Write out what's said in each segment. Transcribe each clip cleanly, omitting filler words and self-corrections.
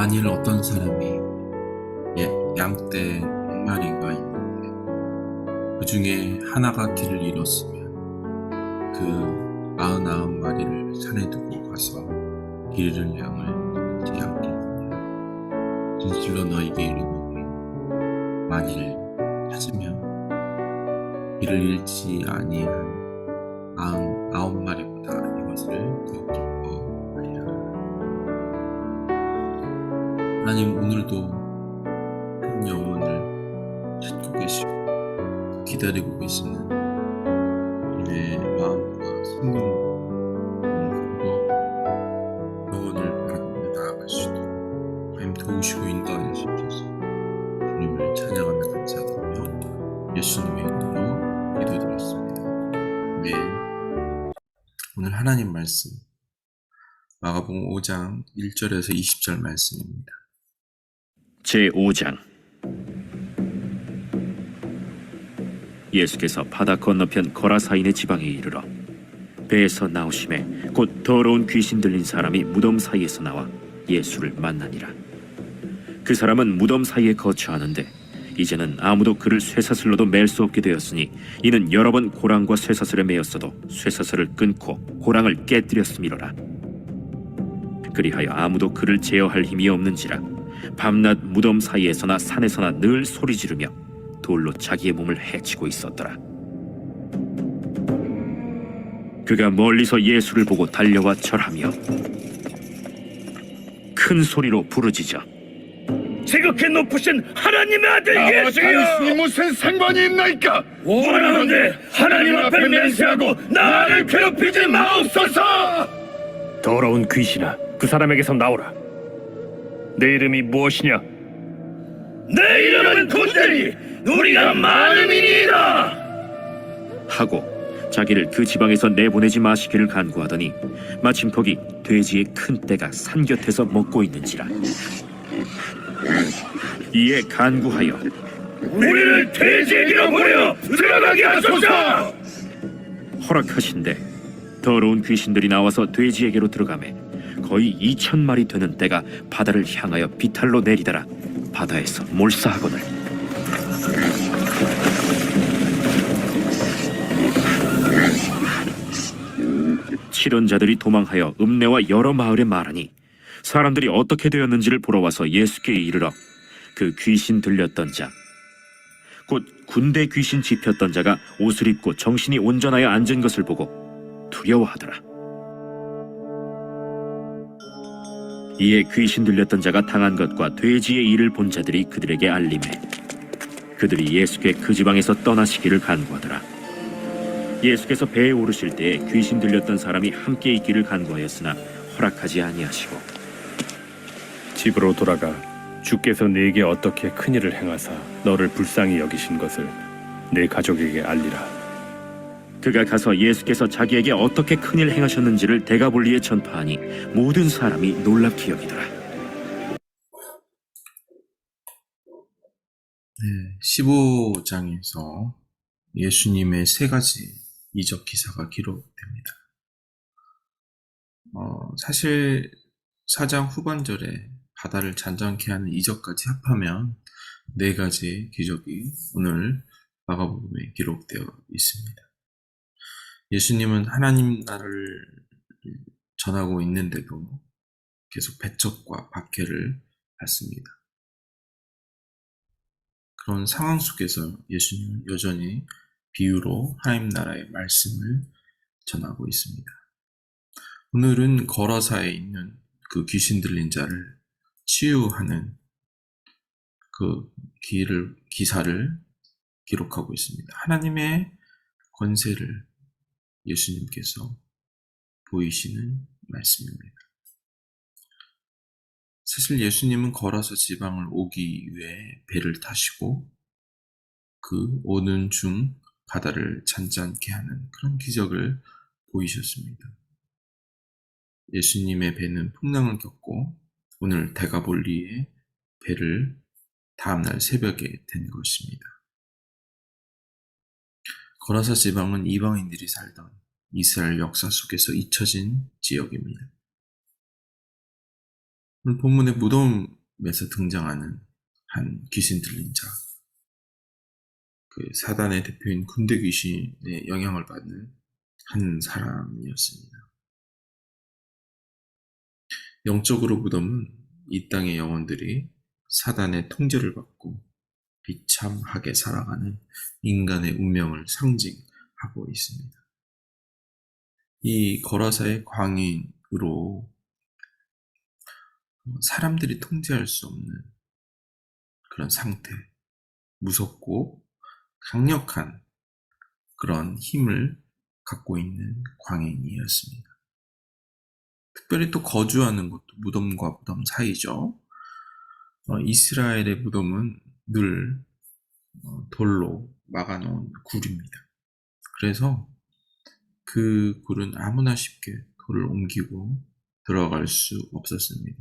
만일 어떤 사람이 양떼 100마리가 있는데 그 중에 하나가 길을 잃었으면 그 99마리를 산에 두고 가서 길 잃은 양을 찾지 않겠느냐. 진실로 너희에게 이르노니 만일 찾으면 길을 잃지 아니한 99마리보다 이것을 더 기뻐하리라. 하나님, 오늘도 한 영혼을 찾고 계시고 기다리고 계시는 우리의 마음과 생명으로 영혼을 바라보며 나아갈 수 있도록 하나님 도우시고 인도하여 주셔서 주님을 찬양하며 감사드리며 예수님의 이름으로 기도드렸습니다. 네. 오늘 하나님 말씀 마가복음 5장 1절에서 20절 말씀입니다. 제5장. 예수께서 바다 건너편 거라사인의 지방에 이르러 배에서 나오심에 곧 더러운 귀신 들린 사람이 무덤 사이에서 나와 예수를 만나니라. 그 사람은 무덤 사이에 거처하는데 이제는 아무도 그를 쇠사슬로도 맬 수 없게 되었으니 이는 여러 번 고랑과 쇠사슬에 매였어도 쇠사슬을 끊고 고랑을 깨뜨렸음이로라. 그리하여 아무도 그를 제어할 힘이 없는지라 밤낮 무덤 사이에서나 산에서나 늘 소리 지르며 돌로 자기의 몸을 해치고 있었더라. 그가 멀리서 예수를 보고 달려와 절하며 큰 소리로 부르짖어 지극히 높으신 하나님의 아들 예수여, 당신이 무슨 상관이 있나이까? 원하는데 하나님 앞에 맹세하고 나를 괴롭히지 마옵소서. 더러운 귀신아, 그 사람에게서 나오라. 내 이름이 무엇이냐? 내 이름은 군대니 우리가 많음이니이다 하고 자기를 그 지방에서 내보내지 마시기를 간구하더니 마침 거기 돼지의 큰 떼가 산 곁에서 먹고 있는지라. 이에 간구하여 우리를 돼지에게로 보내어 들어가게 하소서. 허락하신대 더러운 귀신들이 나와서 돼지에게로 들어가매 거의 2,000마리 되는 떼가 바다를 향하여 비탈로 내리다라 바다에서 몰사하거늘. 칠언자들이 도망하여 읍내와 여러 마을에 말하니 사람들이 어떻게 되었는지를 보러 와서 예수께 이르러 그 귀신 들렸던 자 곧 군대 귀신 집혔던 자가 옷을 입고 정신이 온전하여 앉은 것을 보고 두려워하더라. 이에 귀신 들렸던 자가 당한 것과 돼지의 일을 본 자들이 그들에게 알림해 그들이 예수께 그 지방에서 떠나시기를 간구하더라. 예수께서 배에 오르실 때에 귀신 들렸던 사람이 함께 있기를 간구하였으나 허락하지 아니하시고 집으로 돌아가 주께서 네게 어떻게 큰일을 행하사 너를 불쌍히 여기신 것을 내 가족에게 알리라. 그가 가서 예수께서 자기에게 어떻게 큰일 행하셨는지를 데가볼리에 전파하니 모든 사람이 놀랍게 여기더라. 15장에서 예수님의 세 가지 이적 기사가 기록됩니다. 사실 4장 후반절에 바다를 잔잔케 하는 이적까지 합하면 네 가지 기적이 오늘 마가복음에 기록되어 있습니다. 예수님은 하나님 나라를 전하고 있는데도 계속 배척과 박해를 받습니다. 그런 상황 속에서 예수님은 여전히 비유로 하나님 나라의 말씀을 전하고 있습니다. 오늘은 거라사에 있는 그 귀신 들린 자를 치유하는 그 기사를 기록하고 있습니다. 하나님의 권세를 예수님께서 보이시는 말씀입니다. 사실 예수님은 거라사 지방을 오기 위해 배를 타시고 그 오는 중 바다를 잔잔케 하는 그런 기적을 보이셨습니다. 예수님의 배는 풍랑을 겪고 오늘 데가볼리에 배를 다음날 새벽에 댄 것입니다. 거라사 지방은 이방인들이 살던 이스라엘 역사 속에서 잊혀진 지역입니다. 오늘 본문의 무덤에서 등장하는 한 귀신 들린 자, 그 사단의 대표인 군대 귀신의 영향을 받는 한 사람이었습니다. 영적으로 무덤은 이 땅의 영혼들이 사단의 통제를 받고 비참하게 살아가는 인간의 운명을 상징하고 있습니다. 이 거라사의 광인으로 사람들이 통제할 수 없는 그런 상태, 무섭고 강력한 그런 힘을 갖고 있는 광인이었습니다. 특별히 또 거주하는 것도 무덤과 무덤 사이죠. 이스라엘의 무덤은 늘 돌로 막아놓은 굴입니다. 그래서 그 굴은 아무나 쉽게 돌을 옮기고 들어갈 수 없었습니다.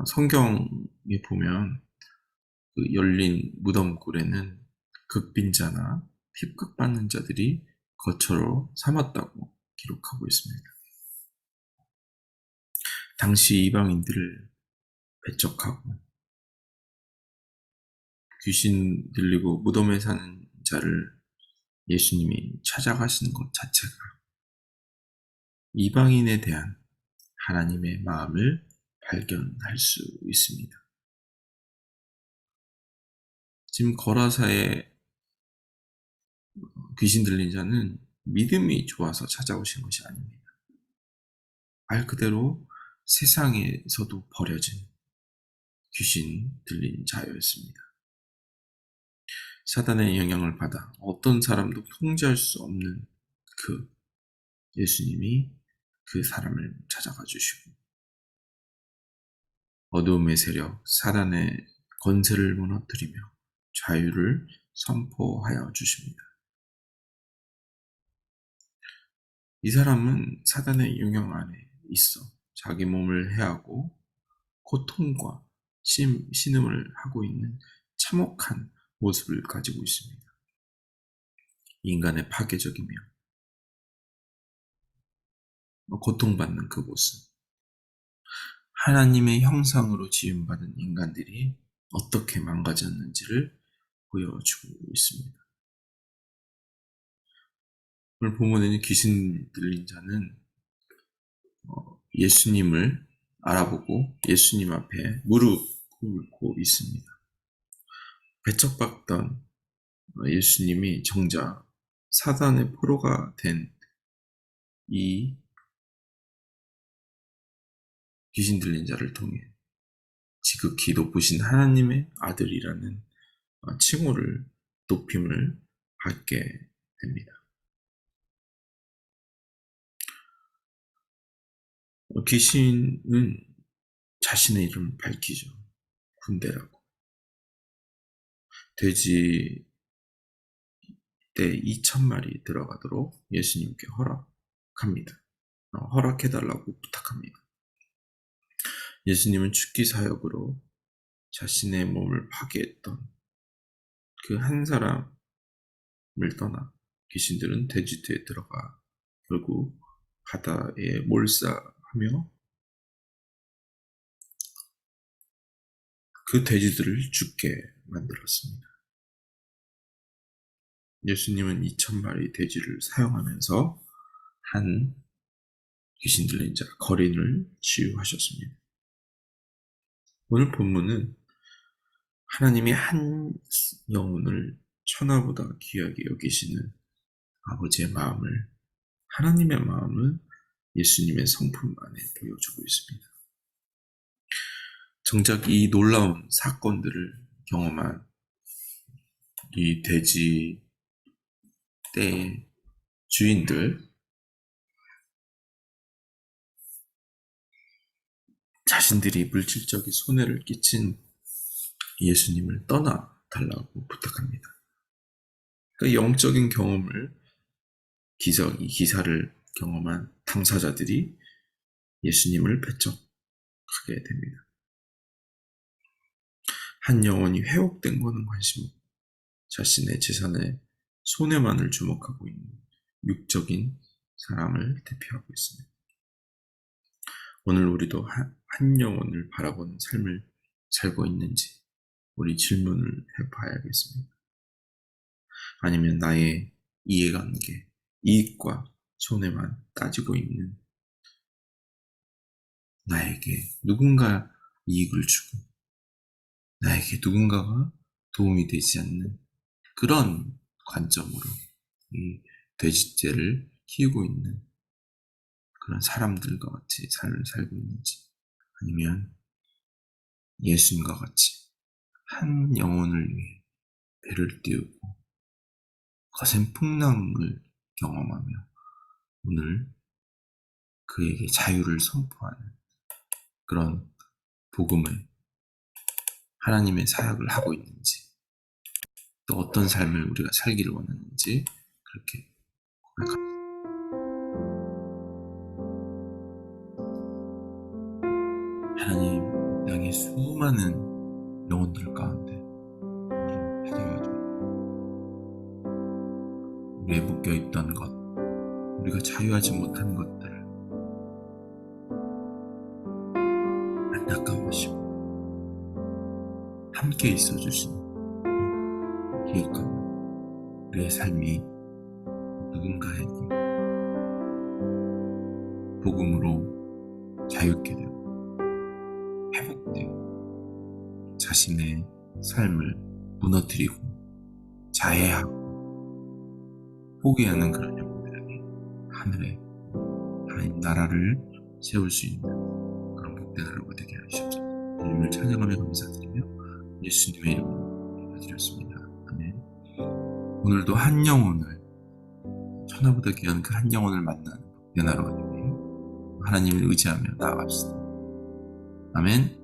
성경에 보면 그 열린 무덤굴에는 극빈자나 핍박받는 자들이 거처로 삼았다고 기록하고 있습니다. 당시 이방인들을 배척하고 귀신 들리고 무덤에 사는 자를 예수님이 찾아가시는 것 자체가 이방인에 대한 하나님의 마음을 발견할 수 있습니다. 지금 거라사의 귀신 들린 자는 믿음이 좋아서 찾아오신 것이 아닙니다. 말 그대로 세상에서도 버려진 귀신 들린 자였습니다. 사단의 영향을 받아 어떤 사람도 통제할 수 없는 그 예수님이 그 사람을 찾아가 주시고 어두움의 세력, 사단의 권세를 무너뜨리며 자유를 선포하여 주십니다. 이 사람은 사단의 영향 안에 있어 자기 몸을 해하고 고통과 신음을 하고 있는 참혹한 모습을 가지고 있습니다. 인간의 파괴적이며 고통받는 그 모습. 하나님의 형상으로 지음받은 인간들이 어떻게 망가졌는지를 보여주고 있습니다. 오늘 본문에는 귀신 들린 자는 예수님을 알아보고 예수님 앞에 무릎 꿇고 있습니다. 배척받던 예수님이 정작 사단의 포로가 된 이 귀신 들린 자를 통해 지극히 높으신 하나님의 아들이라는 칭호를 높임을 받게 됩니다. 귀신은 자신의 이름을 밝히죠. 군대라고. 돼지 때 2,000마리 들어가도록 예수님께 허락합니다. 허락해달라고 부탁합니다. 예수님은 죽기 사역으로 자신의 몸을 파괴했던 그 한 사람을 떠나 귀신들은 돼지떼에 들어가 결국 바다에 몰사하며 그 돼지들을 죽게 만들었습니다. 예수님은 2,000마리 돼지를 사용하면서 한 귀신 들린 자 거린을 치유하셨습니다. 오늘 본문은 하나님이 한 영혼을 천하보다 귀하게 여기시는 아버지의 마음을, 하나님의 마음을 예수님의 성품 안에 보여주고 있습니다. 정작 이 놀라운 사건들을 경험한 이 돼지 떼의 주인들, 자신들이 물질적인 손해를 끼친 예수님을 떠나 달라고 부탁합니다. 그 영적인 경험을 이 기사를 경험한 당사자들이 예수님을 배척하게 됩니다. 한 영혼이 회복된 것은 관심 없고 자신의 재산의 손해만을 주목하고 있는 육적인 사람을 대표하고 있습니다. 오늘 우리도 한 영혼을 바라보는 삶을 살고 있는지 우리 질문을 해봐야겠습니다. 아니면 나의 이해관계, 이익과 손해만 따지고 있는, 나에게 누군가 이익을 주고 나에게 누군가가 도움이 되지 않는 그런 관점으로 이 돼지떼를 키우고 있는 그런 사람들과 같이 삶을 살고 있는지, 아니면 예수님과 같이 한 영혼을 위해 배를 띄우고 거센 풍랑을 경험하며 오늘 그에게 자유를 선포하는 그런 복음을, 하나님의 사역을 하고 있는지, 또 어떤 삶을 우리가 살기를 원하는지 그렇게 고백합니다. 하나님, 땅의 수많은 영혼들 가운데 우리를 찾아와줘. 우리에 묶여있던 것, 우리가 자유하지 못한 것들을 안타까워하시고 함께 있어주시니 기억하고 우리의 삶이 누군가에게 복음으로 자유케 되고 회복되고 자신의 삶을 무너뜨리고 자해하고 포기하는 그런 영혼들에게 하늘에 하나님 나라를 세울 수 있는 그런 복된 하루가 되게 하시옵소서. 주님을 찬양하며 감사드리며 예수님의 이름으로 기도드렸습니다. 아멘. 오늘도 한 영혼을, 천하보다 귀한 그 한 영혼을 만나는 복된 하루가 되게 하나님을 의지하며 나아갑시다. 아멘.